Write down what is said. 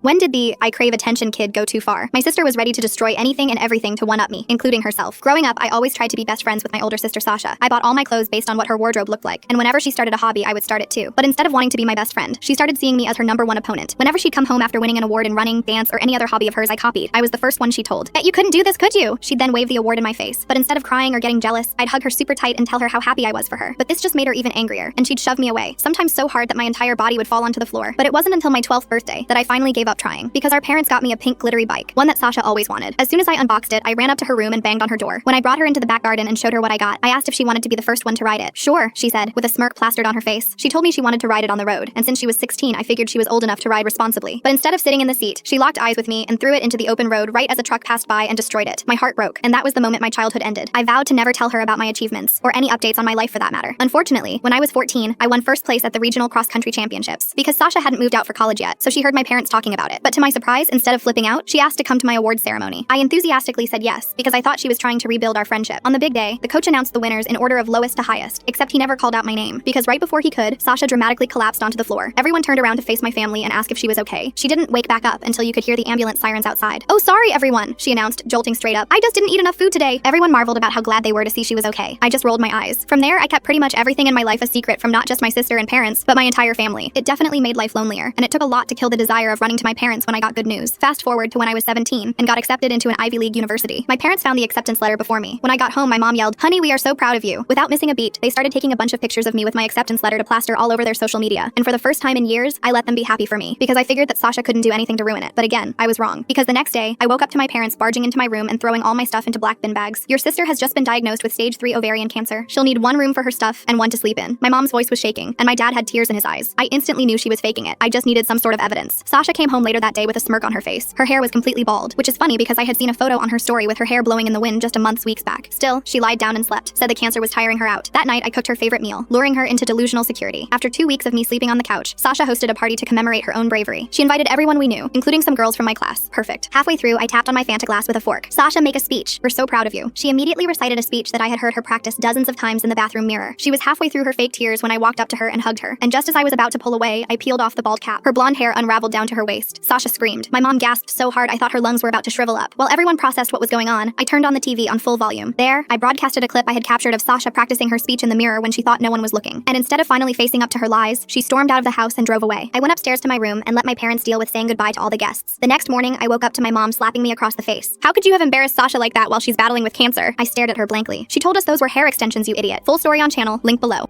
When did the I crave attention kid go too far? My sister was ready to destroy anything and everything to one-up me, including herself. Growing up, I always tried to be best friends with my older sister Sasha. I bought all my clothes based on what her wardrobe looked like, and whenever she started a hobby, I would start it too. But instead of wanting to be my best friend, she started seeing me as her #1 opponent. Whenever she'd come home after winning an award in running, dance, or any other hobby of hers I copied, I was the first one she told. Bet you couldn't do this, could you? She'd then wave the award in my face. But instead of crying or getting jealous, I'd hug her super tight and tell her how happy I was for her. But this just made her even angrier, and she'd shove me away, sometimes so hard that my entire body would fall onto the floor. But it wasn't until my 12th birthday that I finally gave up trying, because our parents got me a pink glittery bike, one that Sasha always wanted. As soon as I unboxed it, I ran up to her room and banged on her door. When I brought her into the back garden and showed her what I got, I asked if she wanted to be the first one to ride it. Sure, she said, with a smirk plastered on her face. She told me she wanted to ride it on the road, and since she was 16, I figured she was old enough to ride responsibly. But instead of sitting in the seat, she locked eyes with me and threw it into the open road right as a truck passed by and destroyed it. My heart broke, and that was the moment my childhood ended. I vowed to never tell her about my achievements, or any updates on my life for that matter. Unfortunately, when I was 14, I won first place at the regional cross-country championships, because Sasha hadn't moved out for college yet, so she heard my parents talking about it. But to my surprise, instead of flipping out, she asked to come to my awards ceremony. I enthusiastically said yes, because I thought she was trying to rebuild our friendship. On the big day, the coach announced the winners in order of lowest to highest, except he never called out my name, because right before he could, Sasha dramatically collapsed onto the floor. Everyone turned around to face my family and ask if she was okay. She didn't wake back up until you could hear the ambulance sirens outside. "Oh, sorry, everyone," she announced, jolting straight up. "I just didn't eat enough food today." Everyone marveled about how glad they were to see she was okay. I just rolled my eyes. From there, I kept pretty much everything in my life a secret from not just my sister and parents, but my entire family. It definitely made life lonelier, and it took a lot to kill the desire of running to my parents when I got good news. Fast forward to when I was 17 and got accepted into an Ivy League university. My parents found the acceptance letter before me. When I got home, my mom yelled, "Honey, we are so proud of you." Without missing a beat, they started taking a bunch of pictures of me with my acceptance letter to plaster all over their social media. And for the first time in years, I let them be happy for me, because I figured that Sasha couldn't do anything to ruin it. But again, I was wrong, because the next day, I woke up to my parents barging into my room and throwing all my stuff into black bin bags. "Your sister has just been diagnosed with stage 3 ovarian cancer. She'll need 1 room for her stuff and 1 to sleep in." My mom's voice was shaking, and my dad had tears in his eyes. I instantly knew she was faking it. I just needed some sort of evidence. Sasha came home later that day with a smirk on her face. Her hair was completely bald, which is funny because I had seen a photo on her story with her hair blowing in the wind just a weeks back. Still, she lied down and slept, said the cancer was tiring her out. That night, I cooked her favorite meal, luring her into delusional security. After 2 weeks of me sleeping on the couch, Sasha hosted a party to commemorate her own bravery. She invited everyone we knew, including some girls from my class. Perfect. Halfway through, I tapped on my Fanta glass with a fork. "Sasha, make a speech. We're so proud of you." She immediately recited a speech that I had heard her practice dozens of times in the bathroom mirror. She was halfway through her fake tears when I walked up to her and hugged her, and just as I was about to pull away, I peeled off the bald cap. Her blonde hair unraveled down to her waist. Sasha screamed. My mom gasped so hard I thought her lungs were about to shrivel up. While everyone processed what was going on, I turned on the TV on full volume. There, I broadcasted a clip I had captured of Sasha practicing her speech in the mirror when she thought no one was looking. And instead of finally facing up to her lies, she stormed out of the house and drove away. I went upstairs to my room and let my parents deal with saying goodbye to all the guests. The next morning, I woke up to my mom slapping me across the face. "How could you have embarrassed Sasha like that while she's battling with cancer?" I stared at her blankly. "She told us those were hair extensions, you idiot." Full story on channel, link below.